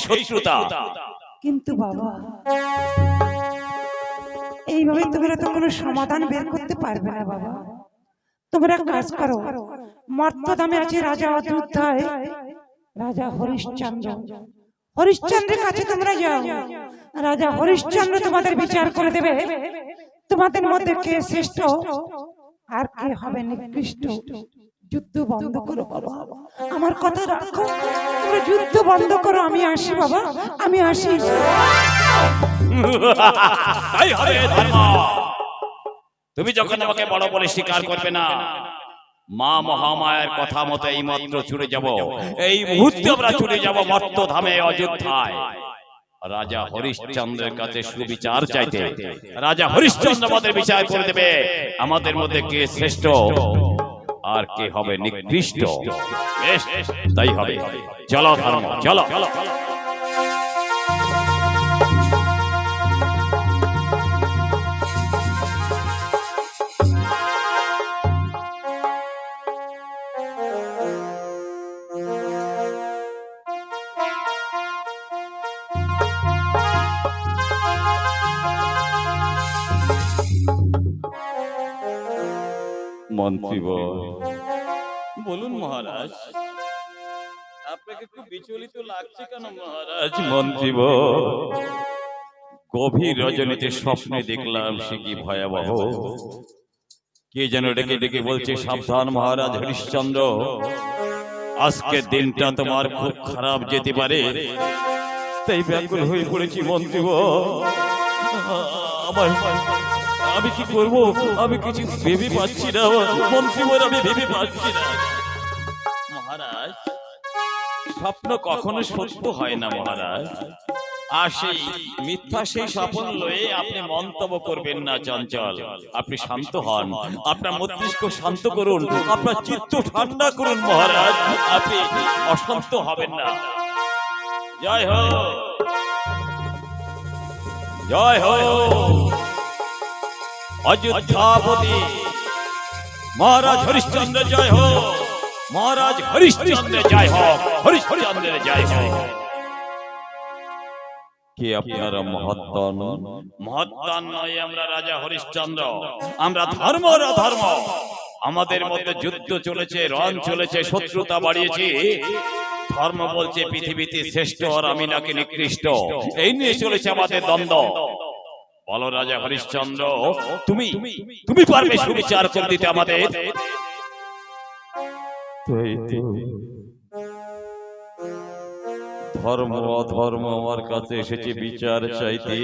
শত্রুতা। কিন্তু বাবা, এইভাবে তোমরা তো কোনো সমাধান বের করতে পারবে না বাবা। তোমরা এক কাজ করো, মর্তধামে আছে রাজা অযোধ্যায় রাজা হরিশ্চন্দ্র। হরিশ্চন্দ্রের কাছে তোমরা যাও, রাজা হরিশ্চন্দ্র তোমাদের বিচার করে দেবে তোমাদের মধ্যে কে শ্রেষ্ঠ আর কে হবে নিকৃষ্ট। যুদ্ধ বন্ধ করো বাবা, আমার কথা রাখো, তোমরা যুদ্ধ বন্ধ করো। আমি আসি বাবা, আমি আসি। তাই হবে ধর্ম। তুমি যখন আমাকে বড় বলে স্বীকার করবে না, মা মহামায়ার কথা মতো এই মাত্র ছুটে যাব, এই মুহূর্তে আমরা ছুটে যাব মর্তধামে অযোধ্যায় রাজা হরিশ্চন্দ্রের কাছে সুবিচার চাইতে। রাজা হরিশ্চন্দ্র আমাদের বিচার করে দেবে আমাদের মধ্যে কে শ্রেষ্ঠ আর কে হবে নিকৃষ্ট। বেশ, তাই হবে। চলো ধর্ম, চলো। মন্ত্রী বলুন মহারাজ, আপনাকে খুব বিচলিত লাগছে কেন মহারাজ? মন্ত্রী গভীর রজনীতে স্বপ্নে দেখলাম সে কি ভয়াবহ। কে যেন ডেকে ডেকে বলছে, সাবধান মহারাজ হরিশ্চন্দ্র, আজকের দিনটা তোমার খুব খারাপ যেতে পারে। তাই ব্যাকুল হয়ে পড়েছি মন্ত্রী। আমি কি করব? আমি কিছু ভেবে পাচ্ছি না মন্ত্রী, আমি ভেবে পাচ্ছি না। মহারাজ, স্বপ্ন কখনো সত্য হয় না মহারাজ। আর সেই মিথ্যা সেই স্বপ্ন লয়ে আপনি মন্তব্য করবেন না চঞ্চল। আপনি শান্ত হন, আপনার মস্তিষ্ক শান্ত করুন, আপনার চিত্ত ঠান্ডা করুন মহারাজ। আপনি অশান্ত হবেন না। জয় হো, জয় হো অযোধ্যাপতি মহারাজ হরিশ্চন্দ্র জয় হো, মহারাজ হরিশ্চন্দ্র জয় হো, হরিশ্চন্দ্র জয় হো। কে আপনারা? মহাত্মন? মহাত্মন নয়, আমরা রাজা হরিশ্চন্দ্র। আমরা ধর্ম ধর্ম। আমাদের মধ্যে যুদ্ধ চলেছে, রণ চলেছে, শত্রুতা বাড়িয়েছি। ধর্ম বলছে পৃথিবীতে শ্রেষ্ঠ আর আমি নাকি নিকৃষ্ট। এই নিয়ে চলেছে আমাদের দ্বন্দ্ব। বলো রাজা হরিশ্চন্দ্র, তুমি তুমি পারবে সুবিচার করে দিতে আমাদের? ধর্ম অধর্ম আমার কাছে এসেছে বিচার চাইতে।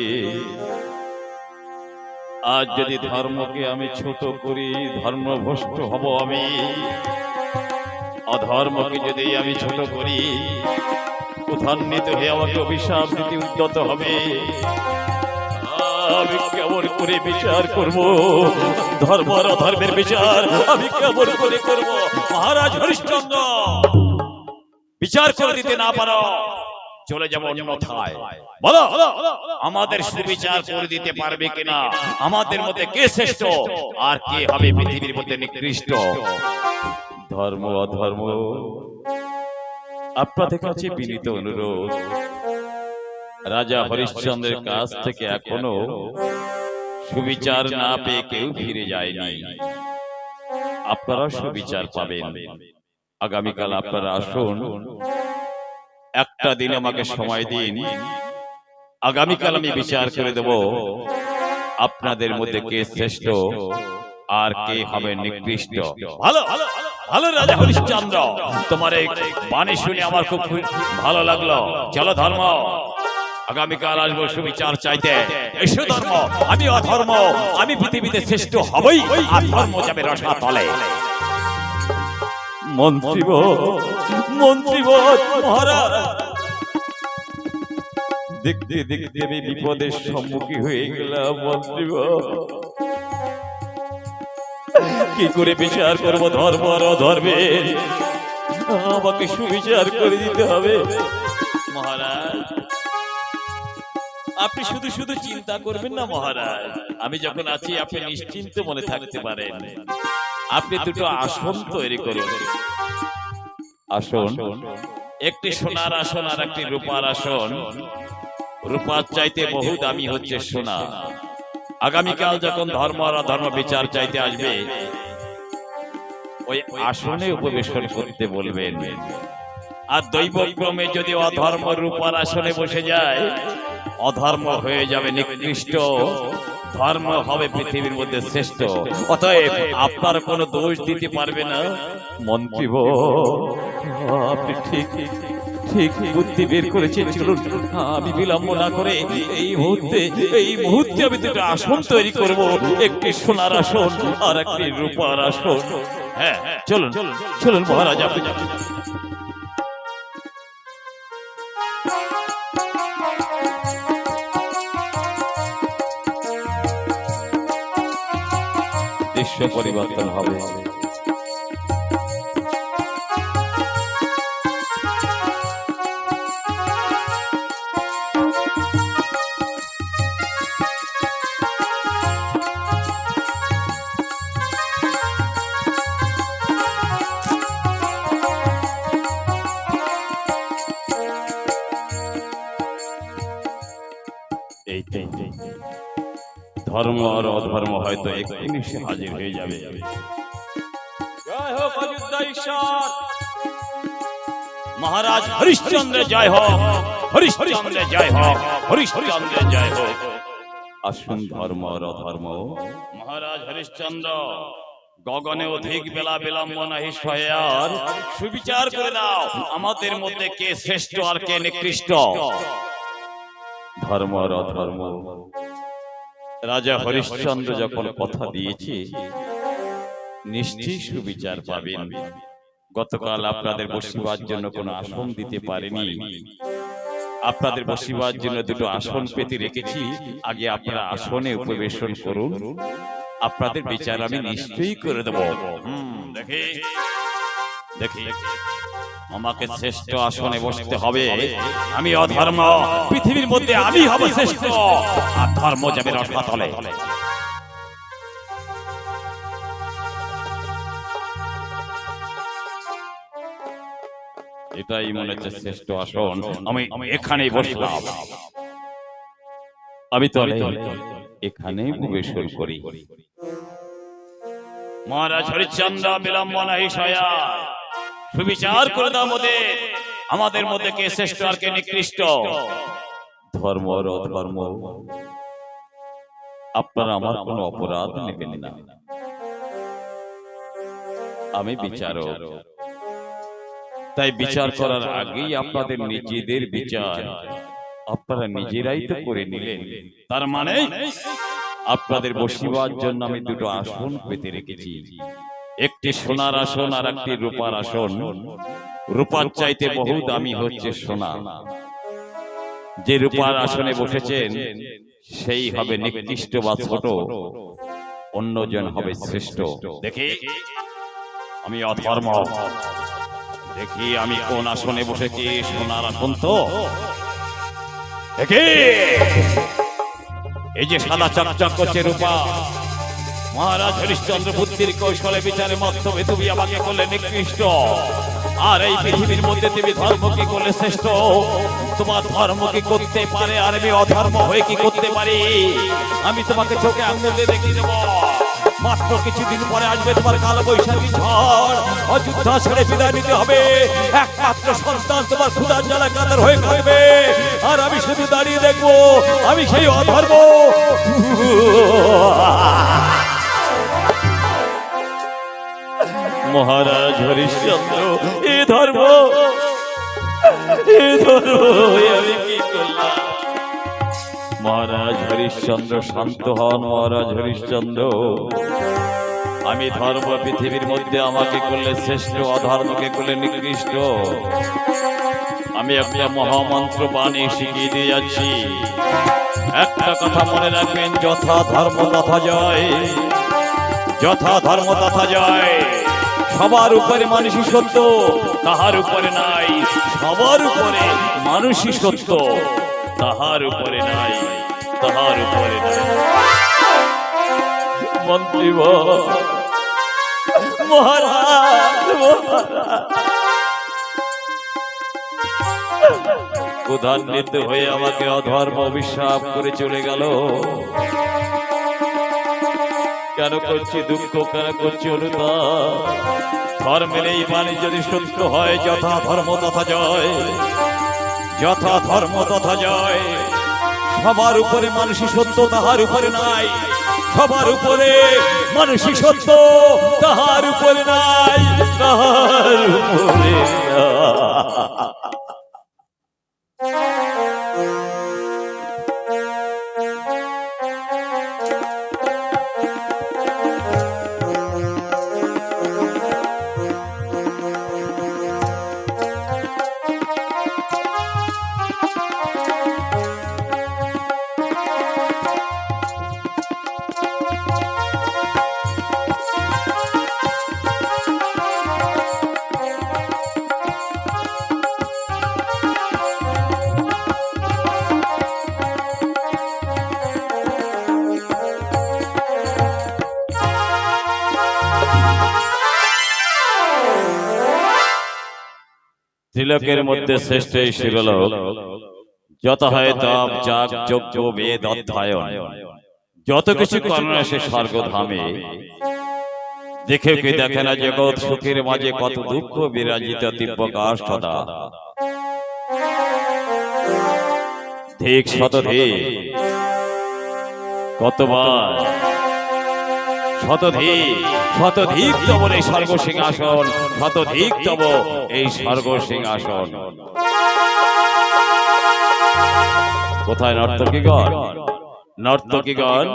আজ যদি ধর্মকে আমি ছোট করি, ধর্মভ্রষ্ট হব আমি। অধর্মকে যদি আমি ছোট করি, ক্রোধান্বিত হয়ে আমাকে অভিশাপ দিতে উদ্যত হবে। আমি কেমন করে বিচার করব? ধর্ম আর অধর্মের বিচার আমি কেমন করে করব? মহারাজ হরিশ্চন্দ্র, বিচার করে দিতে না পারো, চলে যাব অন্যথায়। বলো আমাদের সুবিচার করে দিতে পারবে কিনা? আমাদের মধ্যে কে শ্রেষ্ঠ আর কে হবে পৃথিবীর মধ্যে নিকৃষ্ট? ধর্ম অধর্ম, আপনাদের কাছে বিনীত অনুরোধ, রাজা হরিশ্চন্দ্রের কাছ থেকে এখনো সুবিচার না পেয়ে কেউ ফিরে যায়নি। আপনারা সুবিচার পাবেন। আগামীকাল আপনারা আসুন, একটা দিন আমাকে সময় দিন। আগামীকাল আমি বিচার করে দেব আপনাদের মধ্যে কে শ্রেষ্ঠ আর কে হবে নিকৃষ্ট। ভালো ভালো রাজা হরিশ্চন্দ্র, তোমার এই বাণী শুনে আমার খুব ভালো লাগলো। চলো ধর্ম, আগামীকাল আসবো সুবিচার চাইতে। এসো ধর্ম, আমি অধর্ম, আমি পৃথিবীতে শ্রেষ্ঠ হবই, আর ধর্ম যাবে রসাতলে। মন্ত্রী মহারাজ, দেখতে দেখতে আমি বিপদের সম্মুখীন হয়ে গেলাম। মন্ত্রী, কি করে বিচার করবো ধর্ম আর অধর্মের? আমাকে সুবিচার করে দিতে হবে। মহারাজ, আপনি শুধু শুধু চিন্তা করবেন না মহারাজ। আমি যখন আছি আপনি নিশ্চিন্ত মনে থাকতে পারেন। আপনি দুটো আসন তৈরি করুন। আসন একটি সোনার আসন আর একটি রূপার আসন। রূপার চাইতে বহু দামি হচ্ছে সোনা। আগামীকাল যখন ধর্ম আর অধর্ম বিচার চাইতে আসবে, ওই আসনে উপবেশন করতে বলবেন। আর দৈবক্রমে যদি অধর্ম রূপার আসনে বসে যায়, অধর্ম হয়ে যাবে নিকৃষ্ট, ধর্ম হবে পৃথিবীর মধ্যে শ্রেষ্ঠ। অতএব আপনার কোনো দোষ দিতে পারবে না মন্ত্রী। আপনি ঠিক ঠিক বুদ্ধি বের করেছেন। চলুন আমি বিলম্ব না করে এই মুহূর্তে আমি দুটো আসন তৈরি করব, একটি সোনার আসন আর একটি রূপার আসন। হ্যাঁ, চলুন চলুন মহারাজ, আপনি দৃশ্য পরিবর্তন হবে। এইটাই ধর্ম আর অধর্ম হয়তো এক্ষুনি সে হাজির হয়ে যাবে। জয় হোক অযোধ্যা ঈশ্বর, মহারাজ হরিশ্চন্দ্রের জয় হোক, হরিশ্চন্দ্রের জয় হোক, হরিশ্চন্দ্রের জয় হোক। আসুন ধর্ম আর অধর্ম। মহারাজ হরিশ্চন্দ্র, গগনে অধিক বেলা বিলম্ব নাহি সহে, আর সুবিচার করে দাও আমাদের মধ্যে কে শ্রেষ্ঠ আর কে নিকৃষ্ট। ধর্ম আর অধর্ম। রাজা হরিশ্চন্দ্র যখন কথা দিয়েছে, নিশ্চয়ই সুবিচার পাবেন। গতকাল আপনাদের বসিবার জন্য কোনো আসন দিতে পারেনি, আপনাদের বসিবার জন্য দুটো আসন পেতে রেখেছি। আগে আপনারা আসনে উপবেশন করুন, আপনাদের বিচার আমি নিশ্চয়ই করে দেব। দেখি দেখি, আমাকে শ্রেষ্ঠ আসনে বসতে হবে। আমি অধর্ম, পৃথিবীর মধ্যে আমি হব শ্রেষ্ঠ, আর ধর্ম যাবে রসাতলে। এটাই মনে হচ্ছে শ্রেষ্ঠ আসন, আমি এখানেই বসলাম। আমি তো এখানেই উপবেশন করি। মহারাজ হরিশ্চন্দ্র, বিলম্ব নাহি সহে, সুবিচার করে দাও আমাদের মধ্যে কে শ্রেষ্ঠ আর কে নিকৃষ্ট। ধর্ম আর অধর্ম, আপনারা আমার কোনো অপরাধ নেবেন না। আমি বিচারক, তাই বিচার করার আগেই আপনাদের নিজেদের বিচার আপনারা নিজেরাই তো করে নিলেন। তার মানে আপনাদের বসিবার জন্য আমি দুটো আসন পেতে রেখেছি, একটি সোনার আসন আর একটি রূপার আসন। রূপার চাইতে বহু দামি হচ্ছে সোনা। যে রূপার আসনে বসেছেন সেই হবে নিকৃষ্ট বা ছোট, অন্যজন হবে শ্রেষ্ঠ। দেখি আমি অধর্ম, দেখি আমি কোন আসনে বসেছি। সোনার আসন তো দেখি, এই যে সাদা চকচক করছে রূপা। মহারাজ হরিশ্চন্দ্র বুদ্ধির কৌশলে বিচারের মাধ্যমে তুমি আমাকে করলে নিকৃষ্ট, আর এই পৃথিবীর মধ্যে তুমি ধর্ম কি করলে শ্রেষ্ঠ। তোমার ধর্ম কি করতে পারে, আর আমি অধর্ম হয়ে কি করতে পারি? আমি তোমাকে চোখে আঙুল দিয়ে দেখিয়ে দেবো। মাত্র কিছুদিন পরে আসবে তোমার কাল বৈশাখী ঝড়, অযোধ্যা ছেড়ে বিদায় নিতে হবে। একমাত্র সন্তান তোমার ক্ষুধার জ্বালা কাতর হয়ে কাঁদবে, আর আমি শুধু দাঁড়িয়ে দেখবো। আমি সেই অধর্ম। মহারাজ হরিশ্চন্দ্র, এ ধর্ম আমি কি করলাম? মহারাজ হরিশ্চন্দ্র শান্ত হন। মহারাজ হরিশ্চন্দ্র, আমি ধর্ম পৃথিবীর মধ্যে আমাকে করলে শ্রেষ্ঠ, অধর্মকে করলে নিকৃষ্ট। আমি একটা মহামন্ত্র বাণী শিখিয়ে দিয়ে যাচ্ছি। একটা কথা মনে রাখবেন, যথা ধর্ম তথা জয়, যথা ধর্ম তথা জয়। সবার উপরে মানুষই সত্য, তাহার উপরে নাই। সবার উপরে মানুষই সত্য, তাহার উপরে নাই, তাহার উপরে নাই। মন্ত্রী মহারাজ, ক্ষুধান্বিত হয়ে আমাকে অধর্ম অভিশাপ করে চলে গেল। কেন করছি দুঃখ, কেন করছি অনুতাপ? ধর্মের এই বাণী যদি সত্য হয়, যথা ধর্ম তথা জয়, যথা ধর্ম তথা জয়। সবার উপরে মানুষই সত্য, তাহার উপরে নাই। সবার উপরে মানুষই সত্য, তাহার উপরে নাই, তাহার উপরে ত্রিলোকের মধ্যে শ্রেষ্ঠ এই শিবলোক, যত হয় তপ যাগ যজ্ঞ বেদ অধ্যয়ন, যত কিছু কর্ণ সে স্বর্গধামে। দেখে কি দেখে না জগৎ সুখের মাঝে কত দুঃখ বিরাজিত দিব্য কাষ্ঠদা। ধিক শতধিক, কতবার শতধিক শতধিক তব এই স্বর্গ সিংহাসন, শতধিক তব এই স্বর্গ সিংহাসন। কোথায় নর্তকীগণ? নর্তকীগণ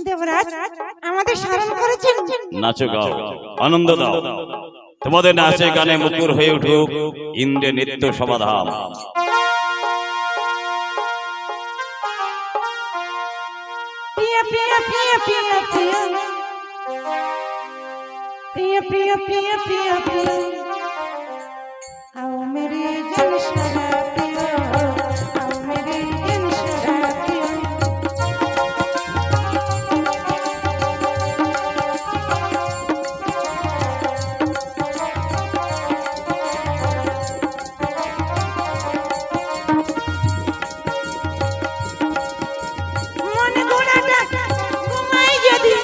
দেবরাজ আমাদের স্মরণ করেছেন। নাচো, গাও, আনন্দ দাও। তোমাদের নাচে গানে মুখর হয়ে উঠুক ইন্দ্রের নিত্য সমাধান। প্রিয় প্রিয় প্রিয় প্রিয় প্রিয় प्रिय प्रिय प्रिय प्रिय प्रिय आओ मेरे जन शरा प्रिय, आओ मेरे जन शरा प्रिय। मन गोड़ाटा घुमाई जदी,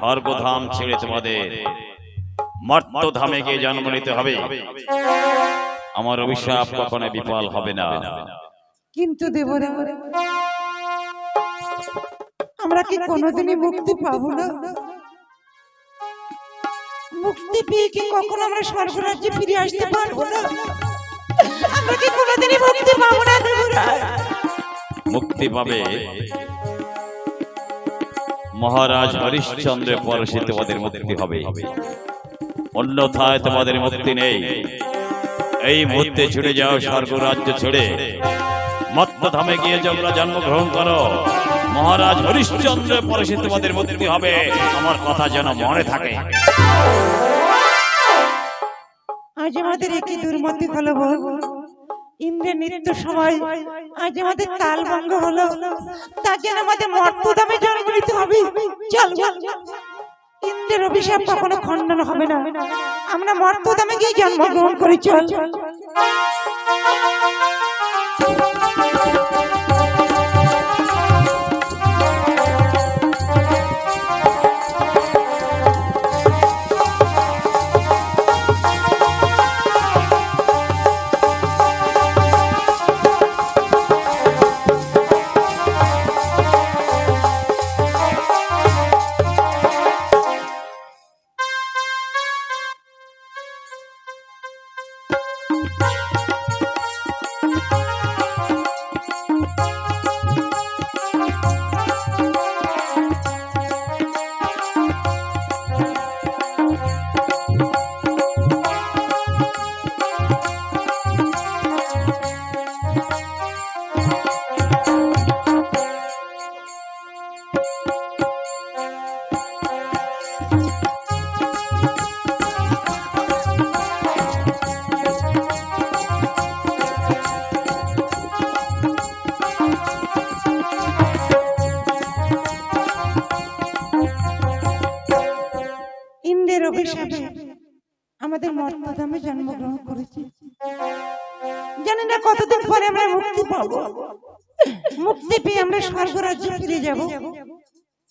স্বর্গধাম ছেড়ে তোমাদের মর্ত্যধামে গিয়ে জন্ম নিতে হবে। আমার অভিশাপ কখনো বিফল হবে না। কিন্তু দেবরা, আমরা কি কোনোদিনই মুক্তি পাবো না? মুক্তি পেয়ে কি কখনো আমরা স্বর্গরাজ্যে ফিরে আসতে পারবো না? আমরা কি কোনোদিনই মুক্তি পাবো না দেবরা? মুক্তি পাবে মহারাজ হরিশ্চন্দ্রের পরশে তোমাদের মুক্তি হবে, অন্যথায় তোমাদের মুক্তি নেই। এই মুহূর্তে ছুটে যাও স্বর্গরাজ্য ছেড়ে, মত্তধামে গিয়ে তোমরা জন্মগ্রহণ করো। মহারাজ হরিশ্চন্দ্রের পরশে তোমাদের মুক্তি হবে, আমার কথা যেন মনে থাকে। আজ আমাদের একই দুর্মতি হলো বল। ইন্দ্রের নৃত্য সময় আজ আমাদের তাল ভঙ্গ হলো, তার জন্য আমাদের মর্তধামে জন্ম নিতে হবে। চল বল, ইন্দ্রের অভিশাপ কখনো খণ্ডন হবে না, আমরা মর্তধামে গিয়ে জন্মগ্রহণ করি। চল। অভিশাপে আমাদের মর্তধামে জন্মগ্রহণ করেছি। জানি না কতদিন পরে আমরা মুক্তি পাবো। মুক্তি পেয়ে আমরা স্বর্গরাজ্যে ফিরে যাব।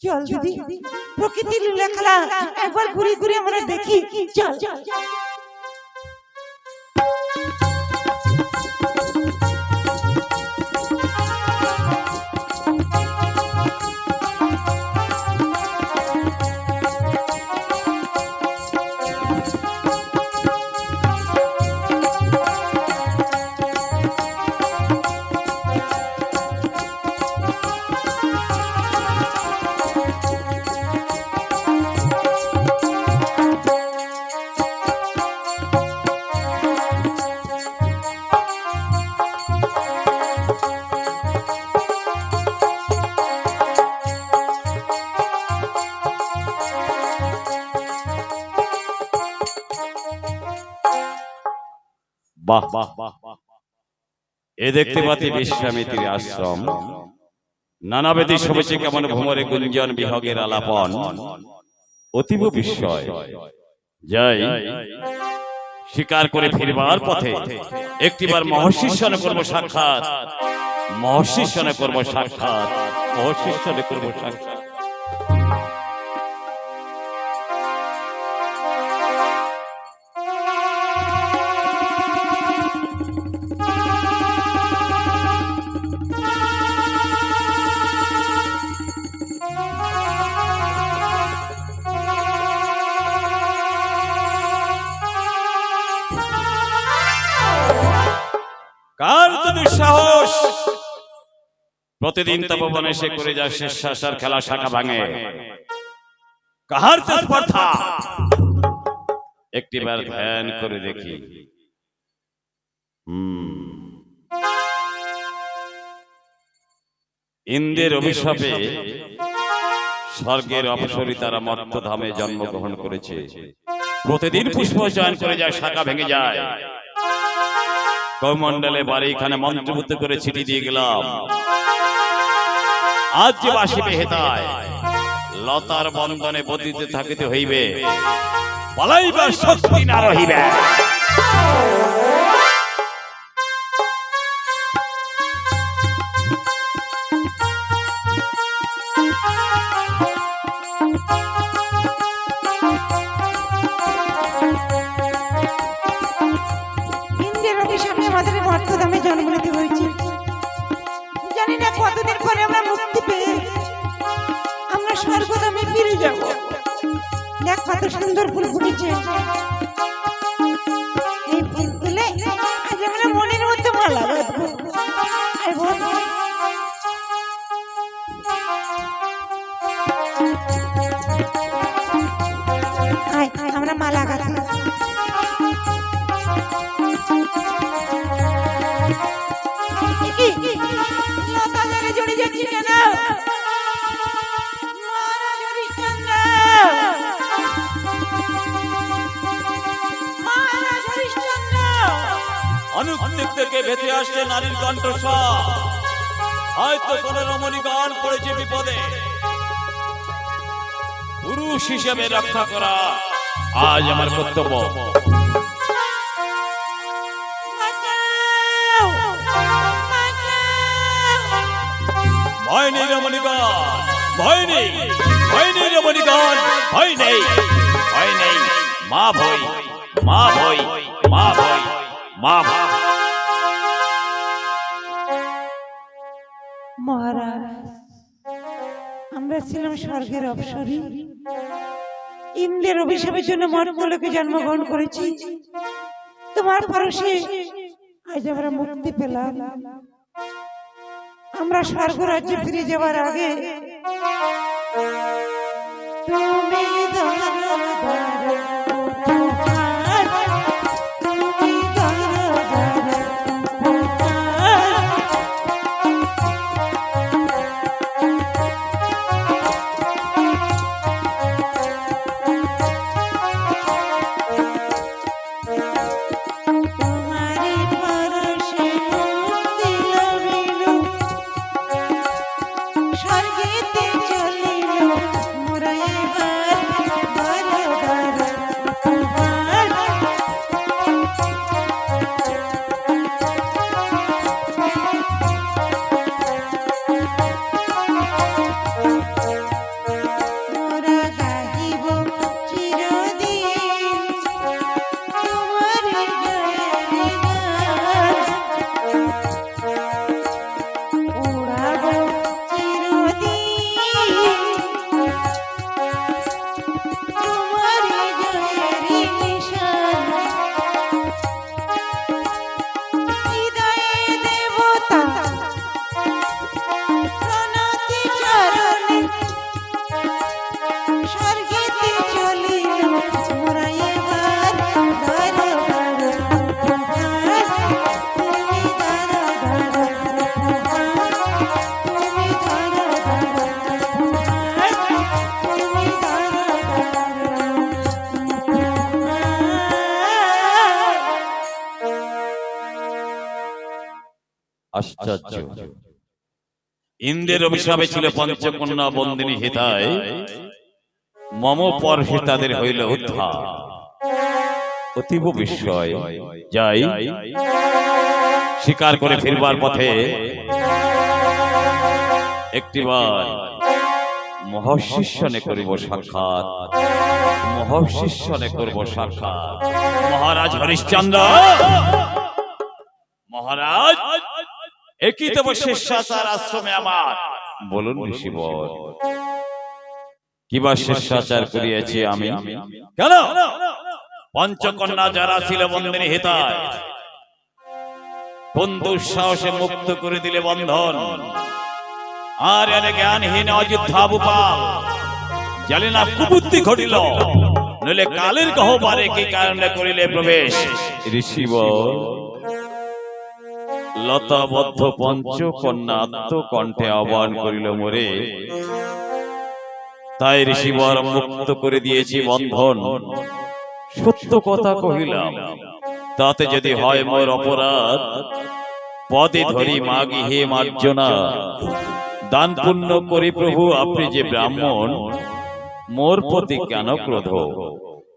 চল দিদি, প্রকৃতির লীলা খেলা একবার ঘুরে ঘুরে আমরা দেখি। চল। বাহ বাহ বাহ, এ দেখতে পাতি বিশ্বামিত্রীর আশ্রম। নানাবেদী শোভেছে কেমন ভ্রমরে গুঞ্জন বিহগের আলাপন, অতীব বিস্ময়। যাই, শিকার করে ফিরবার পথে একটিবার মহর্ষির সনে করবো সাক্ষাৎ, মহর্ষির সনে করবো সাক্ষাৎ, মহর্ষির সনে করবো সাক্ষাৎ। কার তো দুঃসাহস, প্রতিদিন তপবনে সে করে যায় শেষাসার খেলা শাখা ভাঙে। কাহার তো স্পর্ধা, একটিবার ধ্যান করে দেখি। ইন্দ্রের অভিশাপে স্বর্গের অপসরী তারা মর্তধামে জন্মগ্রহণ করেছে। প্রতিদিন পুষ্প চয়ন করে যায়, শাখা ভেঙে যায়। কৌমণ্ডলে বাড়িখানে মন্ত্রভূত করে ছিটি দিয়ে গেলাম। আজ যে বাসিবে হেতায়, লতার বন্ধনে বদিতে থাকিতে হইবে, পালাইবার শক্তি না রহিবে। কত সুন্দর ফুল ফুটেছে। এই ফুল তুলে আজ আমরা মনের মধ্যে মালা গাঁথবো। আয় বোন, আয় আমরা মালা গাঁথি। লতা জলে জড়ে যাচ্ছি কেন? মহারাজ হরিশ্চন্দ্র, মহারাজ হরিশ্চন্দ্র। অনুদিক থেকে ভেসে আসছে নারীর কণ্ঠস্বর। হয়তো কোন রমণী গান পড়েছে বিপদে। পুরুষ হিসেবে রক্ষা করা আজ আমার কর্তব্য। বাঁচাও, বাঁচাও। ভয় নেই রমণীগণ, ভয় নেই, ভয় নেই রমণীগণ, ভয় নেই, ভয় নেই। মা ভয়, মা ভয়, মা ভয়, মা ভয়। মহারাজ, আমরা ছিলাম স্বর্গের অপ্সরী। ইন্দ্রের অভিশাপের জন্য মর্তলোকে জন্মগ্রহণ করেছি। তোমার পরশে আজ আমরা মুক্তি পেলাম। আমরা স্বর্গ রাজ্যে ফিরে যাওয়ার আগে তুমি ধরো ধরো তুফান, তুমি ধরো ধরো তুফান। তোমারি পরশে মুক্তি লভিল, স্বর্গেতে চলিল মোরা এবার। ধরো ধরো তুফান। মোরা গাহিব চিরদিন তোমার জয়ের গান। উড়াব চিরদিন তোমার জয়ের নিশান। হৃদয়ে দেবতা প্রণতি চরণে, স্বর্গেতে চলিল মোরা এবার। ধরো ধরো তুফান, তুমি ধরো ধরো তুফান, তুমি ধরো ধরো তুফান, তুমি ধরো ধরো তুফান। আশ্চর্য! ইন্দ্রের অভিশাপে ছিল পঞ্চকন্যা বন্দিনী হিতায়, মম পরশে তাদের হইল উদ্ধার। অতীব বিস্ময়। যাই, শিকার করে ফিরবার পথে একটিবার মহর্ষিষ্যনে করিব সাক্ষাৎ, মহর্ষিষ্যনে করব সাক্ষাৎ। মহারাজ হরিশ্চন্দ্র, মহারাজ, একই তব শিষ্যাচার আশ্রমে আমার। বলুন ঋষিবর, কিবা শিষ্যাচার করিয়াছি আমি? কেন? পঞ্চকন্যা যারা ছিল বন্দিনী হিতায়, কোন দুঃসাহসে মুক্ত করে দিলে বন্ধন। আর এনে জ্ঞানহীন অযোধ্যা ভূপাল জানি না কুবুদ্ধি ঘটিল, নইলে কালের গহ্বরে কি কারণে করিলে প্রবেশ। ঋষিবর, লতাবদ্ধ পঞ্চকন্যা আত্মকণ্ঠে আহ্বান করিল মোরে, তাই ঋষিবর মুক্ত করে দিয়েছি বন্ধন। সত্য কথা কহিলাম, তাতে যদি হয় মোর অপরাধ, পদে ধরি মাগি হে মার্জনা। দান পুণ্য করি প্রভু, আপনি যে ব্রাহ্মণ, মোর প্রতি কেন ক্রোধ,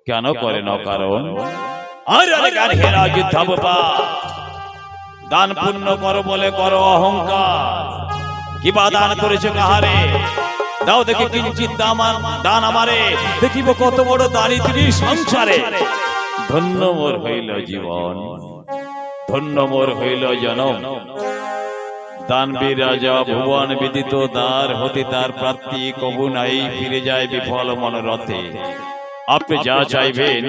কেন করেন অকারণ? আর জ্ঞানহীন অযোধ্যা ভূপাল, দান পুণ্য করো বলে করো অহংকার। কিবা দান করেছো কাহারে? দাও দেখি কিঞ্চিত দান আমারে, দেখিব কত বড় দানি তিনি সংসারে। ধন্য মোর হইল জীবন, ধন্য মোর হইল জনম। দানবীর রাজা ভুবন বিদিত দ্বার হতে তার প্রাপ্তি কবু নাই, ফিরে যায় বিফল মনোরথে। আপনি যা চাইবেন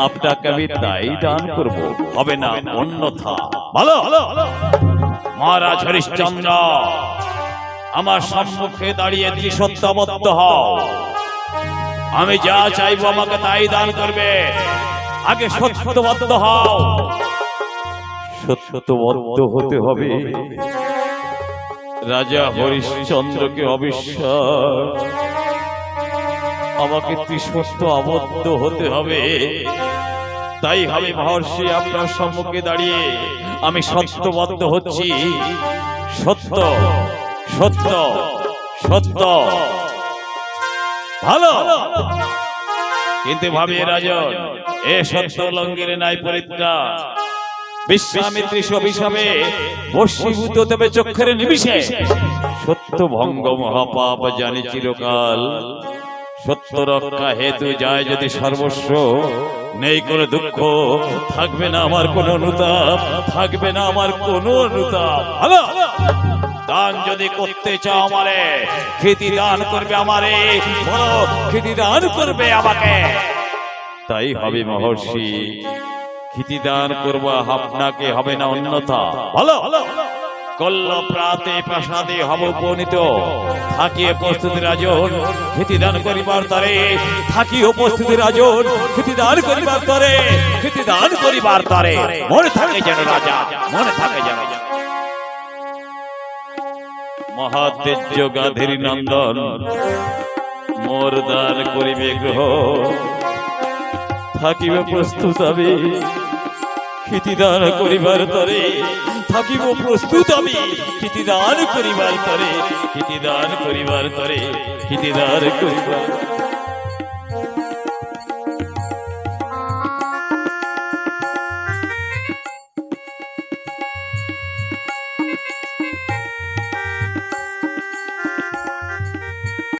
আপনাকে আমি তাই দান করব, হবে না অন্যথা। ভালো মহারাজ হরিশ্চন্দ্র, আমার সম্মুখে দাঁড়িয়ে ত্রিসত্যাবদ্ধ হও। আমি যা চাইবো আমাকে তাই দান করবে। আগে সত্যবদ্ধ হও। সত্যবদ্ধ হতে হবে। রাজা হরিশ্চন্দ্রকে অবিশ্বাস, আমাকে ত্রিসত্য আবদ্ধ হতে হবে। তাই হবে মহর্ষি, আপনার সম্মুখে দাঁড়িয়ে আমি সত্যবদ্ধ হচ্ছি। সত্য সত্য সত্য। ভালো, কিন্তু ভাবিয়ে রাজন, এ সত্য লঙ্ঘনে নাই পরিত্রাণ। বিশ্বামিত্রী অভিশাপে বশীভূত তবে চক্ষের নিমিষে। সত্য ভঙ্গ মহাপাপ জানি চিরকাল। সত্য রক্ষা হেতু যায় যদি সর্বস্ব, নেই কোনো দুঃখ, থাকবে না আমার কোনো অনুতাপ, থাকবে না আমার কোনো অনুতাপ। ভালো, দান যদি করতে চাও আমারে, খ্যাতি দান করবে আমারে, বলো খ্যাতি দান করবে আমাকে। তাই হবে মহর্ষি, খ্যাতি দান করব আপনাকে, হবে না অন্যথা। ভালো, কল্ল প্রাতে প্রাসাদে হব উপনীত, থাকি উপস্থিত রাজন খ্যাতি দান করিবার তরে, থাকি উপস্থিত রাজন খ্যাতি দান করিবার তরে, খ্যাতি দান করিবার তরে। মনে থাকে যেন রাজা, মনে থাকে যেন। মহাতেজ্য গাধীর নন্দন মোর দান করিবে গ্রহ, থাকিব প্রস্তুত আমি খ্যাতি দান করিবার তরে, থাকিব প্রস্তুত আমি খ্যাতি দান করিবার তরে, খ্যাতি দান করিবার তরে, খ্যাতি দান করিবার।